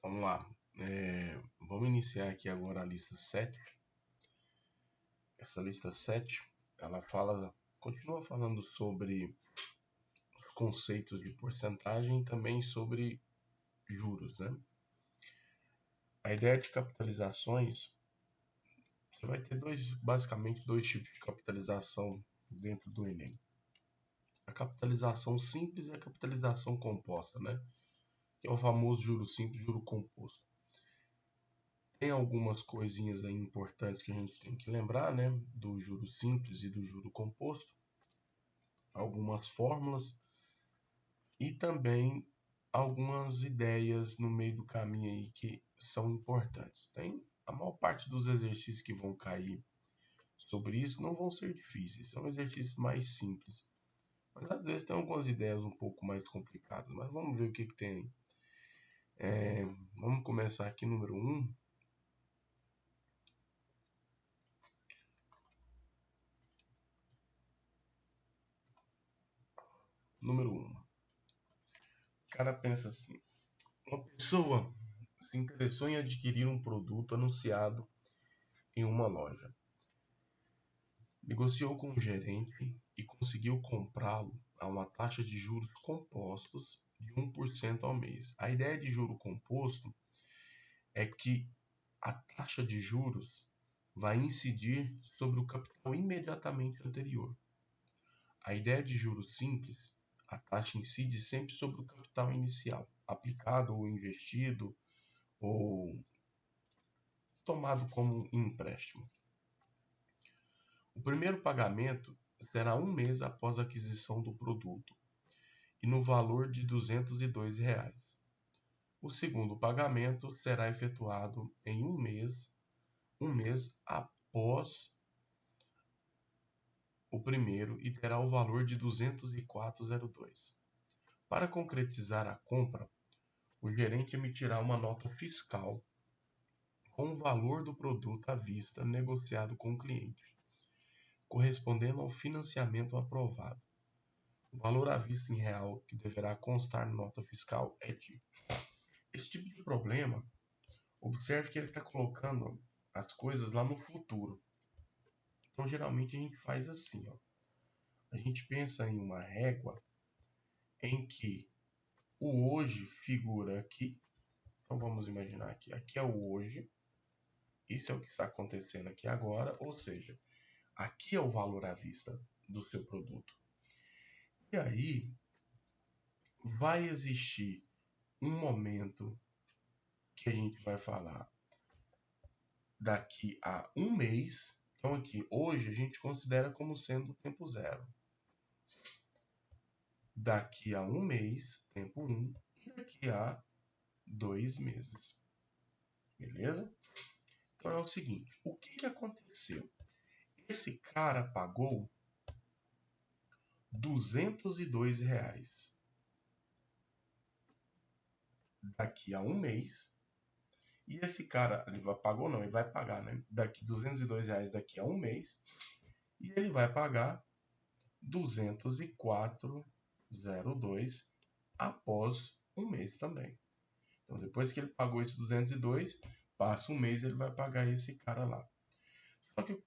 Vamos lá. Vamos iniciar aqui agora a lista 7. Essa lista 7, ela continua falando sobre os conceitos de porcentagem e também sobre juros, né? A ideia de capitalizações, você vai ter basicamente dois tipos de capitalização dentro do Enem. A capitalização simples e a capitalização composta, né? Que é o famoso juro simples e juro composto. Tem algumas coisinhas aí importantes que a gente tem que lembrar, né? Do juro simples e do juro composto. Algumas fórmulas e também algumas ideias no meio do caminho aí que são importantes. Tem a maior parte dos exercícios que vão cair sobre isso não vão ser difíceis, são exercícios mais simples. Mas às vezes tem algumas ideias um pouco mais complicadas, mas vamos ver o que tem. Vamos começar aqui número 1. Número 1. O cara pensa assim: uma pessoa se interessou em adquirir um produto anunciado em uma loja. Negociou com o gerente e conseguiu comprá-lo a uma taxa de juros compostos de 1% ao mês. A ideia de juro composto é que a taxa de juros vai incidir sobre o capital imediatamente anterior. A ideia de juros simples, a taxa incide sempre sobre o capital inicial, aplicado ou investido ou tomado como empréstimo. O primeiro pagamento será 1 mês após a aquisição do produto e no valor de R$ 202. O segundo pagamento será efetuado em um mês após o primeiro e terá o valor de R$ 204,02. Para concretizar a compra, o gerente emitirá uma nota fiscal com o valor do produto à vista negociado com o cliente, correspondendo ao financiamento aprovado. O valor à vista em real que deverá constar na nota fiscal é de... Esse tipo de problema, observe que ele está colocando as coisas lá no futuro. Então, geralmente, a gente faz assim, ó. A gente pensa em uma régua em que o hoje figura aqui. Então, vamos imaginar aqui. Aqui é o hoje. Isso é o que está acontecendo aqui agora. Ou seja, aqui é o valor à vista do seu produto. E aí, vai existir um momento que a gente vai falar daqui a um mês. Então aqui, hoje a gente considera como sendo o tempo zero. Daqui a um mês, tempo 1, e daqui a 2 meses. Beleza? Então é o seguinte, o que aconteceu? Esse cara pagou R$ 202 daqui a um mês. E esse cara, ele pagou não, ele vai pagar, né? Daqui R$ 202 daqui a um mês. E ele vai pagar 204,02 após um mês também. Então, depois que ele pagou esse 202, passa um mês ele vai pagar esse cara lá. Só que,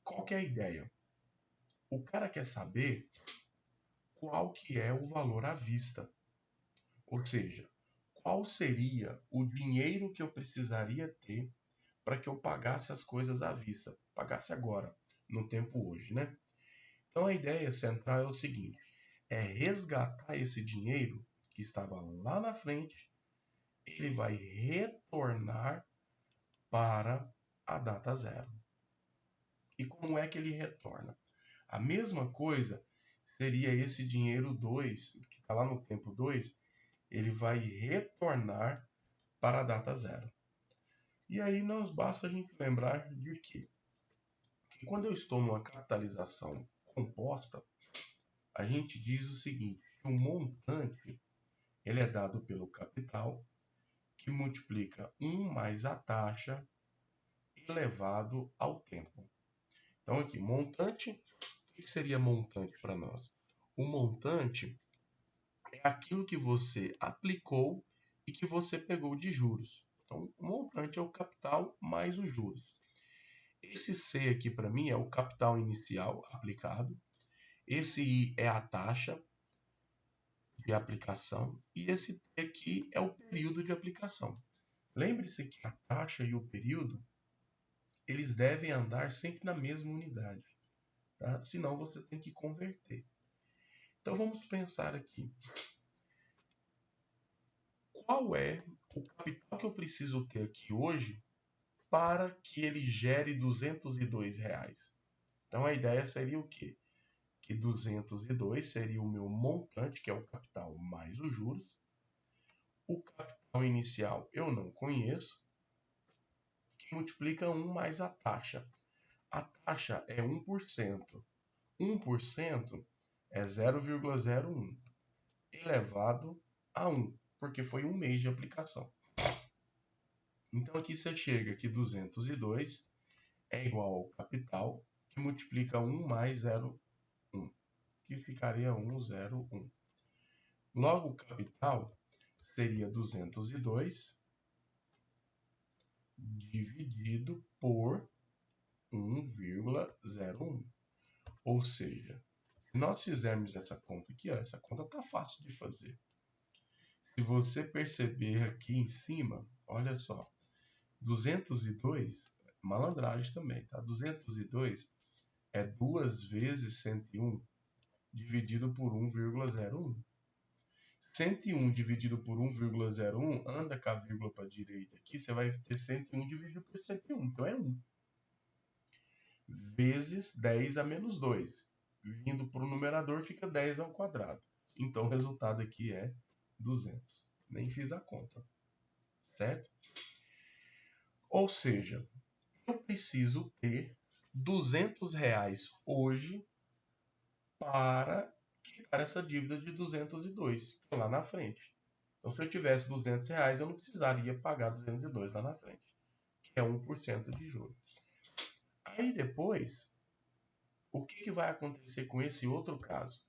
qual que é a ideia? O cara quer saber qual que é o valor à vista. Ou seja, qual seria o dinheiro que eu precisaria ter para que eu pagasse as coisas à vista. Pagasse agora, no tempo hoje, né? Então a ideia central é o seguinte, é resgatar esse dinheiro que estava lá na frente, ele vai retornar para a data zero. E como é que ele retorna? A mesma coisa seria esse dinheiro 2, que está lá no tempo 2, ele vai retornar para a data zero. E aí basta a gente lembrar de que quando eu estou numa capitalização composta, a gente diz o seguinte, que o montante ele é dado pelo capital, que multiplica 1 mais a taxa elevado ao tempo. Então aqui, montante, o que seria montante para nós? O montante é aquilo que você aplicou e que você pegou de juros. Então, o montante é o capital mais os juros. Esse C aqui para mim é o capital inicial aplicado. Esse I é a taxa de aplicação e esse T aqui é o período de aplicação. Lembre-se que a taxa e o período eles devem andar sempre na mesma unidade, tá? Senão você tem que converter. Então vamos pensar aqui. Qual é o capital que eu preciso ter aqui hoje para que ele gere R$202? Então a ideia seria o quê? Que 202 seria o meu montante, que é o capital mais os juros. O capital inicial eu não conheço, que multiplica 1 mais a taxa. A taxa é 1%. 1% é 0,01 elevado a 1, porque foi um mês de aplicação. Então aqui você chega que 202 é igual ao capital, que multiplica 1 mais 0,1, que ficaria 1,01. Logo, o capital seria 202 dividido por 1,01. Ou seja, se nós fizermos essa conta aqui, ó, essa conta está fácil de fazer. Se você perceber aqui em cima, olha só, 202, malandragem também, tá? 202 é 2 vezes 101 dividido por 1,01. 101 dividido por 1,01, anda com a vírgula para a direita aqui, você vai ter 101 dividido por 101, então é 1. Vezes 10 a menos 2. Vindo para o numerador fica 10 ao quadrado. Então o resultado aqui é 200. Nem fiz a conta, certo? Ou seja, eu preciso ter R$200 hoje para quitar essa dívida de 202 lá na frente. Então, se eu tivesse R$200, eu não precisaria pagar 202 lá na frente, que é 1% de juros. Aí depois, o que vai acontecer com esse outro caso?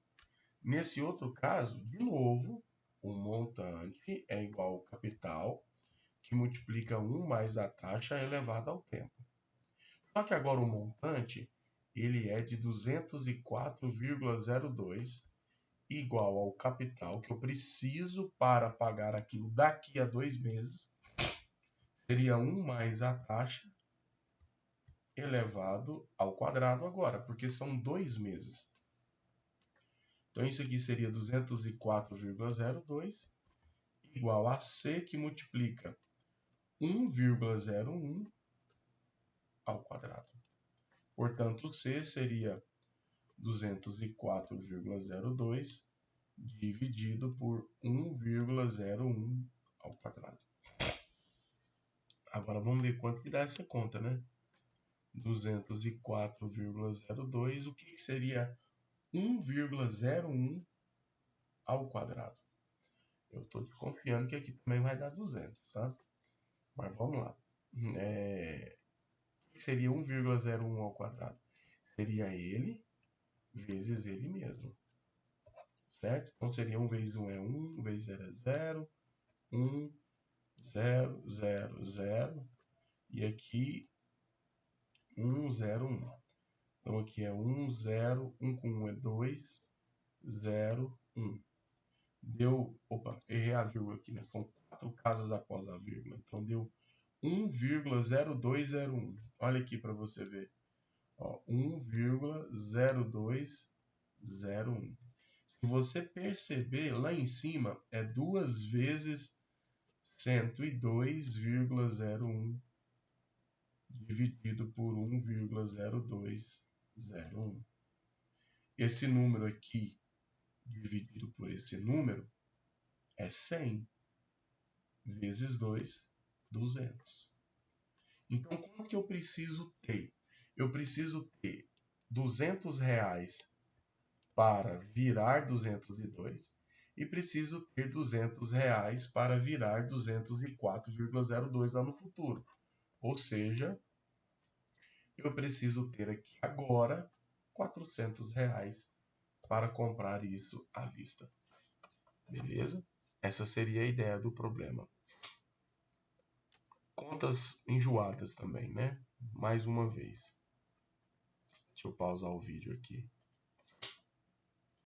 Nesse outro caso, de novo, o montante é igual ao capital, que multiplica 1 mais a taxa elevada ao tempo. Só que agora o montante ele é de 204,02, igual ao capital que eu preciso para pagar aquilo daqui a 2 meses, seria 1 mais a taxa elevado ao quadrado agora, porque são 2 meses. Então isso aqui seria 204,02 igual a C, que multiplica 1,01 ao quadrado. Portanto, C seria 204,02 dividido por 1,01 ao quadrado. Agora vamos ver quanto que dá essa conta, né? 204,02, o que seria 1,01 ao quadrado? Eu estou desconfiando que aqui também vai dar 200, tá? Mas vamos lá. O que seria 1,01 ao quadrado? Seria ele vezes ele mesmo, certo? Então seria 1 vezes 1 é 1, 1 vezes 0 é 0, 1, 0, 0, 0, e aqui 1, 0, 1. Então aqui é 1, 0, 1 com 1 é 2, 0, 1. Deu, opa, errei a vírgula aqui, né? São 4 casas após a vírgula. Então deu 1,0201. Olha aqui para você ver. 1,0201. Se você perceber, lá em cima é 2 vezes 102,01 dividido por 1,0201. Esse número aqui, dividido por esse número, é 100 vezes 2, 200. Então, quanto que eu preciso ter? Eu preciso ter R$200 para virar 202 e preciso ter R$200 para virar 204,02 lá no futuro. Ou seja, eu preciso ter aqui agora R$400 para comprar isso à vista. Beleza? Essa seria a ideia do problema. Contas enjoadas também, né? Mais uma vez. Deixa eu pausar o vídeo aqui.